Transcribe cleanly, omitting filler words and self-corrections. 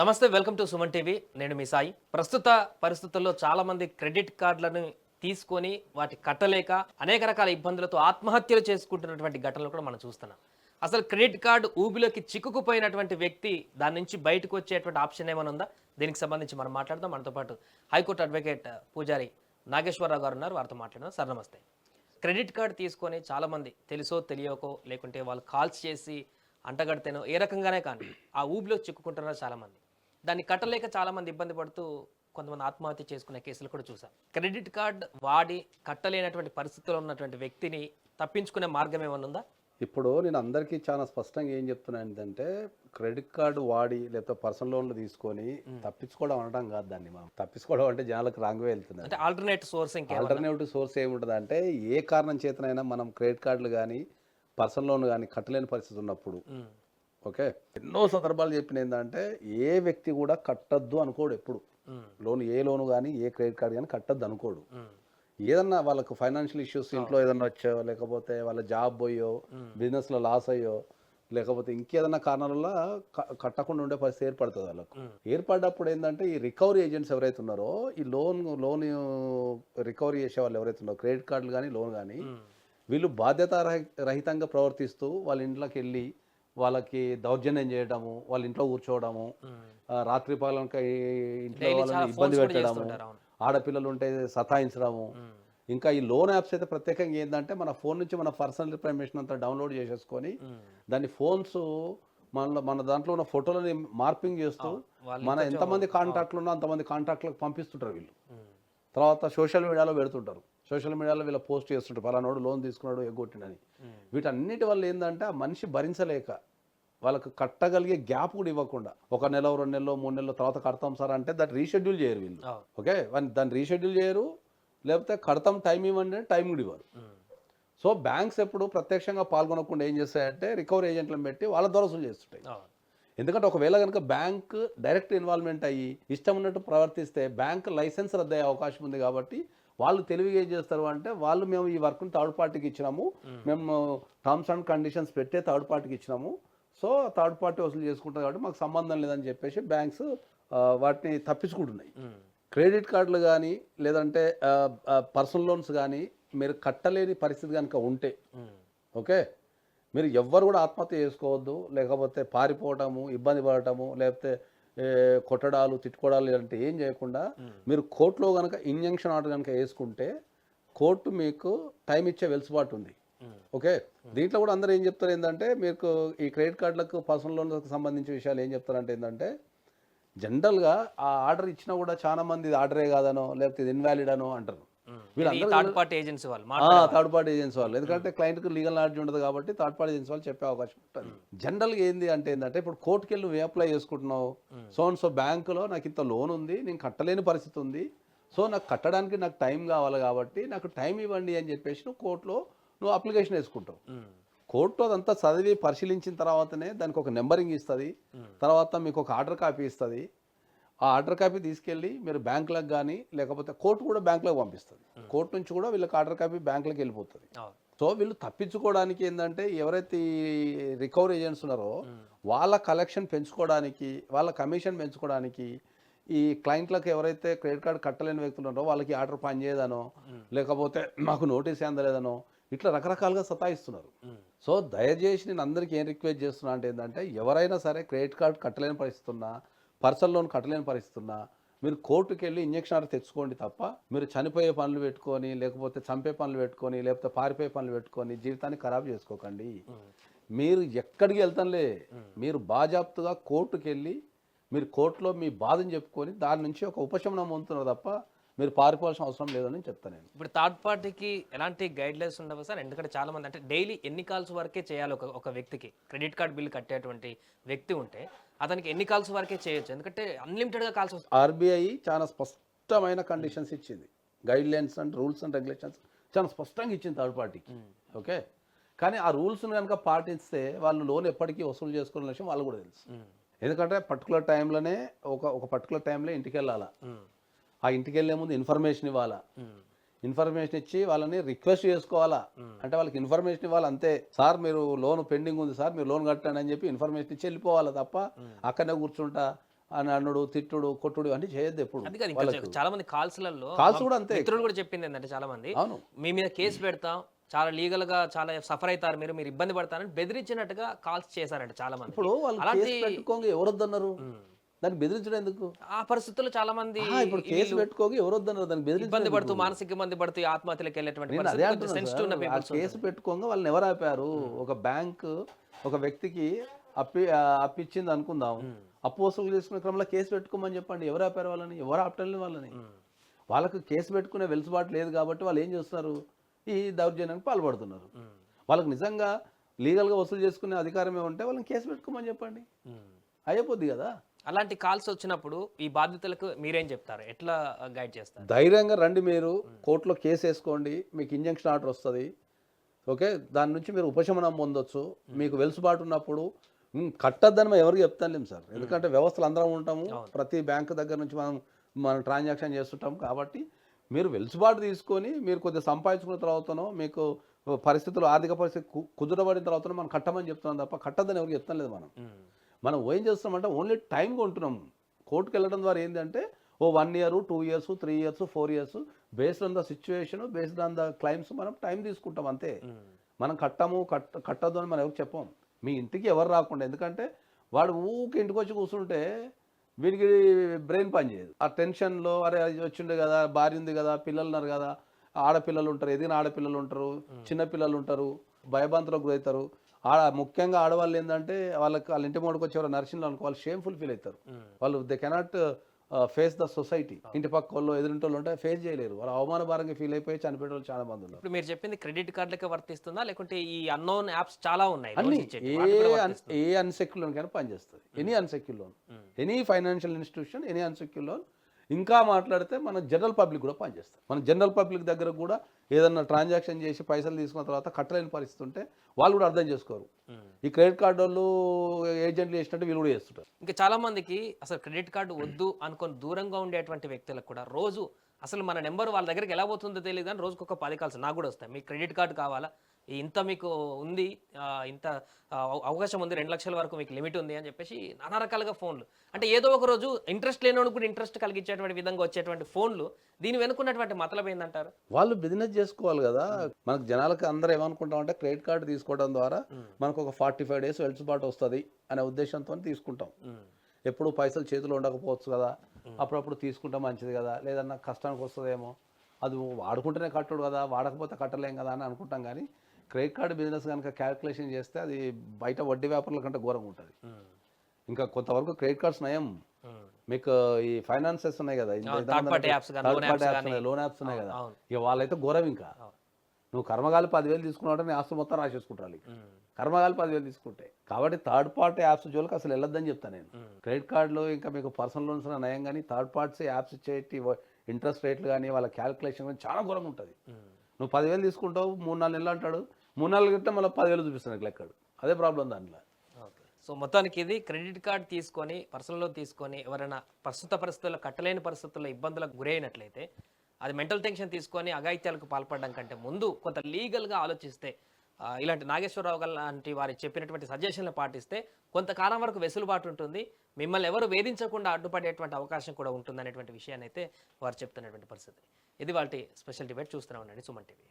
నమస్తే, welcome to Suman TV. నేను మీ సాయి. ప్రస్తుత పరిస్థితుల్లో చాలా మంది క్రెడిట్ కార్డులను తీసుకొని వాటి కట్టలేక అనేక రకాల ఇబ్బందులతో ఆత్మహత్యలు చేసుకుంటున్నటువంటి ఘటనలు కూడా మనం చూస్తున్నాం. అసలు క్రెడిట్ కార్డు ఊబిలోకి చిక్కుకుపోయినటువంటి వ్యక్తి దాని నుంచి బయటకు వచ్చేటువంటి ఆప్షన్ ఏమైనా ఉందా? దీనికి సంబంధించి మనం మాట్లాడదాం. మనతో పాటు హైకోర్టు అడ్వకేట్ పూజారి నాగేశ్వరరావు గారు ఉన్నారు. వారితో మాట్లాడదాం. సార్ నమస్తే. క్రెడిట్ కార్డు తీసుకొని చాలామంది తెలుసో తెలియకో లేకుంటే వాళ్ళు కాల్స్ చేసి అంటగడితేనో ఏ రకంగానే కానీ ఆ ఊబిలో చిక్కుకుంటున్నారు చాలామంది. దాన్ని కట్టలేక చాలామంది ఇబ్బంది పడుతూ కొంతమంది ఆత్మహత్య చేసుకునే కేసులు కూడా చూసాం. క్రెడిట్ కార్డ్ వాడి కట్టలేనటువంటి పరిస్థితుల్లో ఉన్నటువంటి వ్యక్తిని తప్పించుకునే మార్గం ఏమైనా ఉందా? ఇప్పుడు నేను అందరికీ చాలా స్పష్టంగా ఏం చెప్తున్నా ఏంటంటే క్రెడిట్ కార్డు వాడి లేకపోతే పర్సనల్ లోన్లు తీసుకొని తప్పించుకోవడం అనడం కాదు. దాన్ని మనం తప్పించుకోవడం అంటే జనాలకు రాంగ్వే వెళ్తుంది. అంటే ఆల్టర్నేట్ సోర్స్ ఆల్టర్నేటివ్ సోర్స్ ఏముంటుంది అంటే ఏ కారణం చేతనైనా మనం క్రెడిట్ కార్డులు కానీ పర్సనల్ లోన్ కానీ కట్టలేని పరిస్థితి ఉన్నప్పుడు ఓకే, ఎన్నో సందర్భాలు చెప్పిన ఏంటంటే ఏ వ్యక్తి కూడా కట్టద్దు అనుకోడు. ఎప్పుడు ఏ లోను కానీ ఏ క్రెడిట్ కార్డు కానీ కట్టద్దు అనుకోడు. ఏదన్నా వాళ్ళకు ఫైనాన్షియల్ ఇష్యూస్ ఇంట్లో ఏదన్నా వచ్చో లేకపోతే వాళ్ళ జాబ్ పోయో బిజినెస్లో లాస్ అయ్యో లేకపోతే ఇంకేదన్నా కారణాల వల్ల కట్టకుండా ఉండే పరిస్థితి ఏర్పడుతుంది వాళ్ళకు. ఏర్పడ్డప్పుడు ఏంటంటే ఈ రికవరీ ఏజెంట్స్ ఎవరైతే ఉన్నారో ఈ లోన్ రికవరీ చేసే వాళ్ళు ఎవరైతే ఉన్నారో క్రెడిట్ కార్డులు కానీ లోన్ కానీ వీళ్ళు బాధ్యతారహితంగా ప్రవర్తిస్తూ వాళ్ళ ఇంట్లోకి వెళ్ళి వాళ్ళకి దౌర్జన్యం చేయడము, వాళ్ళ ఇంట్లో కూర్చోవడము, రాత్రి పాలనక ఇంట్లో వాళ్ళని ఇబ్బంది పెట్టడము, ఆడపిల్లలు ఉంటే సతాయించడము. ఇంకా ఈ లోన్ యాప్స్ అయితే ప్రత్యేకంగా ఏంటంటే మన ఫోన్ నుంచి మన పర్సనల్ ఇన్ఫర్మేషన్ అంతా డౌన్లోడ్ చేసేసుకొని దాన్ని ఫోన్స్ మన దాంట్లో ఉన్న ఫోటోలని మార్పింగ్ చేస్తూ మన ఎంతమంది కాంటాక్ట్లు ఉన్నా అంతమంది కాంటాక్ట్లకు పంపిస్తుంటారు వీళ్ళు. తర్వాత సోషల్ మీడియాలో పెడుతుంటారు. సోషల్ మీడియాలో వీళ్ళ పోస్ట్ చేస్తుంటారు, పలానోడు లోన్ తీసుకున్నాడు ఎగ్గొట్టినని. వీటన్నిటి వల్ల ఏంటంటే ఆ మనిషి భరించలేక వాళ్ళకు కట్టగలిగే గ్యాప్ కూడా ఇవ్వకుండా 1 నెల 2 నెలలో 3 నెలల తర్వాత కడతాం సార్ అంటే దాన్ని రీషెడ్యూల్ చేయరు వీళ్ళు. ఓకే, దాన్ని రీషెడ్యూల్ చేయరు, లేకపోతే కడతాం టైం ఇవ్వండి టైం కూడా ఇవ్వరు. సో బ్యాంక్స్ ఎప్పుడు ప్రత్యక్షంగా పాల్గొనకుండా ఏం చేస్తాయంటే రికవరీ ఏజెంట్లను పెట్టి వాళ్ళ ద్వారా వసూలు చేస్తుంటాయి. ఎందుకంటే ఒకవేళ కనుక బ్యాంక్ డైరెక్ట్ ఇన్వాల్వ్మెంట్ అయ్యి ఇష్టం ఉన్నట్టు ప్రవర్తిస్తే బ్యాంక్ లైసెన్స్ రద్దు అయ్యే అవకాశం ఉంది. కాబట్టి వాళ్ళు తెలివిగా ఏం చేస్తారు అంటే మేము ఈ వర్క్ని థర్డ్ పార్టీకి ఇచ్చినాము, మేము టర్మ్స్ అండ్ కండిషన్స్ పెట్టే థర్డ్ పార్టీకి ఇచ్చినాము, సో థర్డ్ పార్టీ వసూలు చేసుకుంటారు కాబట్టి మాకు సంబంధం లేదని చెప్పేసి బ్యాంక్స్ వాటిని తప్పించుకుంటున్నాయి. క్రెడిట్ కార్డులు కానీ లేదంటే పర్సనల్ లోన్స్ కానీ మీరు కట్టలేని పరిస్థితి కనుక ఉంటే ఓకే, మీరు ఎవ్వరు కూడా ఆత్మహత్య చేసుకోవద్దు, లేకపోతే పారిపోవటము, ఇబ్బంది పడటము, లేకపోతే కొట్టడాలు తిట్టుకోవడాలు ఇలాంటి ఏం చేయకుండా మీరు కోర్టులో కనుక ఇంజంక్షన్ ఆర్డర్ కనుక వేసుకుంటే కోర్టు మీకు టైం ఇచ్చే వెలుసుబాటు ఉంది. ఓకే, దీంట్లో కూడా అందరూ ఏం చెప్తారు ఏంటంటే మీకు ఈ క్రెడిట్ కార్డులకు పర్సనల్ లోన్లకు సంబంధించిన విషయాలు ఏం చెప్తారంటే ఏంటంటే జనరల్గా ఆ ఆర్డర్ ఇచ్చినా కూడా చాలా మంది ఇది ఆర్డరే కాదనో లేకపోతే ఇది ఇన్వాలిడ్ అనో అంటారు. థర్డ్ పార్టీ ఏజెన్సీ వాళ్ళు ఎందుకంటే క్లయింట్కి లీగల్ నాలెడ్జ్ ఉండదు కాబట్టి థర్డ్ పార్టీ ఏజెన్సీ వాళ్ళు చెప్పే అవకాశం ఉంటుంది. జనరల్గా ఏంటంటే ఇప్పుడు కోర్టుకి వెళ్ళి నువ్వు అప్లై చేసుకుంటున్నావు, సో బ్యాంకులో నాకు ఇంత లోన్ ఉంది, నేను కట్టలేని పరిస్థితి ఉంది, సో నాకు కట్టడానికి నాకు టైం కావాలి కాబట్టి నాకు టైం ఇవ్వండి అని చెప్పేసి నువ్వు కోర్టులో నువ్వు అప్లికేషన్ వేసుకుంటావు. కోర్టు అదంతా చదివి పరిశీలించిన తర్వాతనే దానికి ఒక నెంబరింగ్ ఇస్తుంది, తర్వాత మీకు ఒక ఆర్డర్ కాపీ ఇస్తుంది. ఆ ఆర్డర్ కాపీ తీసుకెళ్ళి మీరు బ్యాంకులకు కానీ లేకపోతే కోర్టు కూడా బ్యాంకులకు పంపిస్తుంది. కోర్టు నుంచి కూడా వీళ్ళకి ఆర్డర్ కాపీ బ్యాంకులకు వెళ్ళిపోతుంది. సో వీళ్ళు తప్పించుకోవడానికి ఏంటంటే ఎవరైతే ఈ రికవరీ ఏజెంట్స్ ఉన్నారో వాళ్ళ కలెక్షన్ పెంచుకోవడానికి, వాళ్ళ కమిషన్ పెంచుకోవడానికి ఈ క్లయింట్లకు ఎవరైతే క్రెడిట్ కార్డు కట్టలేని వ్యక్తులు ఉన్నారో వాళ్ళకి ఆర్డర్ పనిచేయదనో లేకపోతే మాకు నోటీస్ అందలేదనో ఇట్లా రకరకాలుగా సతాయిస్తున్నారు. సో దయచేసి నేను అందరికీ ఏం రిక్వెస్ట్ చేస్తున్నా అంటే ఏంటంటే ఎవరైనా సరే క్రెడిట్ కార్డు కట్టలేని పరిస్థితి ఉన్నా, పర్సనల్ లోన్ కట్టలేని పరిస్థితి ఉన్నా మీరు కోర్టుకి వెళ్ళి ఇంజక్షన్ ఆర్డర్ తెచ్చుకోండి తప్ప మీరు చనిపోయే పనులు పెట్టుకొని లేకపోతే చంపే పనులు పెట్టుకొని లేకపోతే పారిపోయే పనులు పెట్టుకొని జీవితాన్ని ఖరాబ్ చేసుకోకండి. మీరు ఎక్కడికి వెళ్తానులే, మీరు బాజాప్తుగా కోర్టుకి వెళ్ళి మీరు కోర్టులో మీ బాధను చెప్పుకొని దాని నుంచి ఒక ఉపశమనం పొందుతున్నారు తప్ప మీరు పారిపోవాల్సిన అవసరం లేదని చెప్తాను నేను. ఇప్పుడు థర్డ్ పార్టీకి ఎలాంటి గైడ్ లైన్స్ ఉండవు సార్? ఎందుకంటే చాలా మంది అంటే డైలీ ఎన్ని కాల్స్ వరకే చేయాలి ఒక వ్యక్తికి క్రెడిట్ కార్డ్ బిల్ కట్టేటువంటి వ్యక్తి ఉంటే అతనికి ఎన్ని కాల్స్ వరకే చేయొచ్చు? ఎందుకంటే అన్లిమిటెడ్గా కాల్స్ వస్తాయి. ఆర్బీఐ చాలా స్పష్టమైన కండిషన్స్ ఇచ్చింది, guide lines and rules and regulations చాలా స్పష్టంగా ఇచ్చింది థర్డ్ పార్టీకి. ఓకే, కానీ ఆ రూల్స్ని కనుక పాటిస్తే వాళ్ళు లోన్ ఎప్పటికీ వసూలు చేసుకునే విషయం వాళ్ళు కూడా తెలుసు. ఎందుకంటే పర్టికులర్ టైంలోనే ఒక పర్టికులర్ టైంలో ఇంటికి వెళ్ళాలా, ఆ ఇంటికి వెళ్ళే ముందు ఇన్ఫర్మేషన్ ఇవ్వాలా, ఇన్ఫర్మేషన్ ఇచ్చి వాళ్ళని రిక్వెస్ట్ చేసుకోవాలా, అంటే వాళ్ళకి ఇన్ఫర్మేషన్ ఇవ్వాలి అంతే. సార్ మీరు లోన్ పెండింగ్ ఉంది సార్ మీరు లోన్ కట్టండి అని చెప్పి ఇన్ఫర్మేషన్ ఇచ్చి వెళ్ళిపోవాలా తప్ప అక్కడనే కూర్చుంటా అని అనుడు తిట్టుడు కొట్టుడు అన్ని చేయొద్దు ఎప్పుడు అది కాదు, ఇంకా చాలా మంది కాల్స్లలో కాల్స్ కూడా అంతే మిత్రులు కూడా చెప్పింది ఏంటంటే చాలా మంది అవును మీ మీద కేసు పెడతాం, చాలా లీగల్ గా చాలా సఫర్ అవుతారు, మీరు ఇబ్బంది పడతారని బెదిరించినట్టుగా కాల్స్ చేశారంట చాలా మంది. ఇప్పుడు వాళ్ళు అలాంటి కేసు పెట్టుకోగా ఎవరు వద్దన్నారు దాన్ని బెదిరించడం ఎందుకు ఆ పరిస్థితుల్లో చాలా మంది ఇప్పుడు కేసు పెట్టుకోగా ఎవరు వద్దన్నారు దాన్ని ఇబ్బంది బెదిరించడం పడుతూ మానసిక ఇబ్బంది పడుతూ ఈ ఆత్మహత్యలకు వెళ్ళేటువంటి నేను అదే పరిస్థితి కొంచెం అంటున్నాను సెన్సిటివ్ ఉన్న సార్. ఆ పీపుల్స్. కేసు పెట్టుకోగా వాళ్ళని ఎవరు ఆపారు ఒక బ్యాంక్ ఒక వ్యక్తికి అప్పిచ్చింది అనుకుందాం అప్పు వసూలు చేసుకునే క్రమంలో కేసు పెట్టుకోమని చెప్పండి ఎవరు ఆపారు వాళ్ళని ఎవరు ఆపటం వాళ్ళని వాళ్ళకు కేసు పెట్టుకునే వెలుసుబాటు లేదు కాబట్టి వాళ్ళు ఏం చేస్తున్నారు ఈ దౌర్జన్యానికి పాల్పడుతున్నారు వాళ్ళకి నిజంగా లీగల్గా వసూలు చేసుకునే అధికారమే ఉంటే వాళ్ళని కేసు పెట్టుకోమని చెప్పండి అయిపోద్ది కదా అలాంటి కాల్స్ వచ్చినప్పుడు ఈ బాధితులకు మీరేం చెప్తారు, ఎట్లా గైడ్ చేస్తారు? ధైర్యంగా రండి, మీరు కోర్టులో కేసు వేసుకోండి, మీకు ఇంజంక్షన్ ఆర్డర్ వస్తుంది, ఓకే, దాని నుంచి మీరు ఉపశమనం పొందొచ్చు, మీకు వెలుసుబాటు ఉన్నప్పుడు కట్టద్దని మేము ఎవరికి చెప్తాను సార్, ఎందుకంటే వ్యవస్థలు అందరం ఉంటాము, ప్రతి బ్యాంకు దగ్గర నుంచి మనం ట్రాన్సాక్షన్ చేస్తుంటాం కాబట్టి మీరు వెలుసుబాటు తీసుకొని మీరు కొద్దిగా సంపాదించుకున్న తర్వాతనో మీకు పరిస్థితులు ఆర్థిక పరిస్థితి కుదురబడిన తర్వాత మనం కట్టమని చెప్తున్నాం తప్ప కట్టద్దని ఎవరికి చెప్తాం లేదు. మనం ఏం చేస్తున్నామంటే ఓన్లీ టైం కొంటున్నాం. కోర్టుకు వెళ్ళడం ద్వారా ఏంటంటే 1 year 2 years 3 years 4 years based on the situation based on the claims మనం టైం తీసుకుంటాం అంతే. మనం కట్టద్దు అని మనం ఎవరికి చెప్పాం. మీ ఇంటికి ఎవరు రాకుండా, ఎందుకంటే వాడు ఊరికి ఇంటికి వచ్చి కూర్చుంటే వీడికి బ్రెయిన్ పని చేయదు. ఆ టెన్షన్లో అరే అది వచ్చిండే కదా, భార్య ఉంది కదా, పిల్లలు ఉన్నారు కదా, ఆడపిల్లలు ఉంటారు, ఎదిగిన ఆడపిల్లలు ఉంటారు, చిన్నపిల్లలు ఉంటారు, భయభ్రాంతులకు గురవుతారు. ముఖ్యంగా ఆడవాళ్ళు ఏంటంటే వాళ్ళ ఇంటి ముందుకు వచ్చేవారు నర్సింగ్లో అనుకో వాళ్ళు షేమ్ఫుల్ ఫీల్ అవుతారు. వాళ్ళు they cannot face the society. ఇంటి పక్క వాళ్ళు ఎదురింటోళ్ళు ఉంటే ఫేస్ చేయలేరు, వాళ్ళు అవమానభారంగా ఫీల్ అయిపోయి చనిపోయే వాళ్ళు చాలా మంది ఉన్నారు. ఇప్పుడు మీరు చెప్పింది క్రెడిట్ కార్డులకే వర్తిస్తుందా లేకుంటే ఈ అన్నోన్ యాప్స్ చాలా ఉన్నాయి అన్ని ఏ అన్సెక్యూర్ లోన్ కైనా పనిచేస్తుంది. Any unsecure loan, any financial institution, any unsecure loan. ఇంకా మాట్లాడితే మన జనరల్ పబ్లిక్ కూడా పనిచేస్తుంది. మన జనరల్ పబ్లిక్ దగ్గర కూడా ఏదన్నా ట్రాన్సాక్షన్ చేసి పైసలు తీసుకున్న తర్వాత కట్టలేని పరిస్థితి ఉంటే వాళ్ళు కూడా అర్థం చేసుకోరు. ఈ క్రెడిట్ కార్డు వాళ్ళు ఏజెంట్లు చేసినట్టు వీళ్ళు కూడా చేస్తుంటారు. ఇంకా చాలా మందికి అసలు క్రెడిట్ కార్డు వద్దు అనుకొని దూరంగా ఉండేటువంటి వ్యక్తులకు కూడా రోజు అసలు మన నెంబర్ వాళ్ళ దగ్గరికి ఎలా పోతుందో తెలియదు కానీ రోజుకు ఒక 10 కాల్స్ నాకు కూడా వస్తాయి. మీకు క్రెడిట్ కార్డు కావాలా, ఇంత మీకు ఉంది, ఇంత అవకాశం ఉంది, 2 లక్షల వరకు మీకు లిమిట్ ఉంది అని చెప్పేసి నానా రకాలుగా ఫోన్లు. అంటే ఏదో ఒక రోజు ఇంట్రెస్ట్ లేనివాడు కూడా ఇంట్రెస్ట్ కలిగించేటువంటి విధంగా వచ్చేటువంటి ఫోన్లు. దీని వెనుకున్నటువంటి మతలబ్ ఏందంటారు? వాళ్ళు బిజినెస్ చేసుకోవాలి కదా. మనకు జనాలకు అందరూ ఏమనుకుంటామంటే క్రెడిట్ కార్డు తీసుకోవడం ద్వారా మనకు ఒక 45 days వెలుసుబాటు వస్తుంది అనే ఉద్దేశంతో తీసుకుంటాం. ఎప్పుడు పైసలు చేతిలో ఉండకపోవచ్చు కదా, అప్పుడప్పుడు తీసుకుంటే మంచిది కదా, లేదన్నా కష్టానికి వస్తుందేమో, అది వాడుకుంటేనే కట్టడు కదా, వాడకపోతే కట్టలేం కదా అని అనుకుంటాం. కానీ క్రెడిట్ కార్డు బిజినెస్ కనుక క్యాల్కులేషన్ చేస్తే అది బయట వడ్డీ వ్యాపారుల కంటే ఘోరంగా ఉంటుంది. ఇంకా కొంతవరకు క్రెడిట్ కార్డ్స్ నయం. మీకు ఈ ఫైనాన్సెస్ ఉన్నాయి కదా, third party apps loan apps ఉన్నాయి కదా, ఇక వాళ్ళైతే ఘోరం. ఇంకా నువ్వు కర్మగాలి 10,000 తీసుకున్నావు నీ ఆస్తి మొత్తం రాసేసుకుంటారు కర్మగాలి 10,000 తీసుకుంటే. కాబట్టి థర్డ్ పార్టీ యాప్స్ జోలికి అసలు వెళ్ళొద్దని చెప్తాను నేను. క్రెడిట్ కార్డులో ఇంకా మీకు పర్సనల్ లోన్స్ నయం, కానీ థర్డ్ పార్టీస్ యాప్స్ ఇచ్చేటి ఇంట్రెస్ట్ రేట్లు కానీ వాళ్ళ క్యాల్కులేషన్ కానీ చాలా ఘోరంగా ఉంటుంది. నువ్వు 10,000 తీసుకుంటావు, 3-4 నెలలు అంటాడు, 3 నెలల క్రితం మళ్ళీ 10,000 చూపిస్తాను లెక్కడు. అదే ప్రాబ్లం దాంట్లో. సో మొత్తానికి ఇది క్రెడిట్ కార్డ్ తీసుకొని పర్సనల్ లోన్ తీసుకొని ఎవరైనా ప్రస్తుత పరిస్థితుల్లో కట్టలేని పరిస్థితుల్లో ఇబ్బందులకు గురైనట్లయితే అది మెంటల్ టెన్షన్ తీసుకొని అఘాయిత్యాలకు పాల్పడడం కంటే ముందు కొంత లీగల్గా ఆలోచిస్తే, ఇలాంటి నాగేశ్వరరావు గారు లాంటి వారి చెప్పినటువంటి సజెషన్లు పాటిస్తే కొంతకాలం వరకు వెసులుబాటు ఉంటుంది, మిమ్మల్ని ఎవరు వేధించకుండా అడ్డుపడేటువంటి అవకాశం కూడా ఉంటుంది అనేటువంటి విషయాన్ని అయితే వారు చెప్తున్నటువంటి పరిస్థితి. ఇది వాళ్ళ స్పెషల్ డిబేట్. చూస్తూనే ఉండండి సుమన్ టీవీ.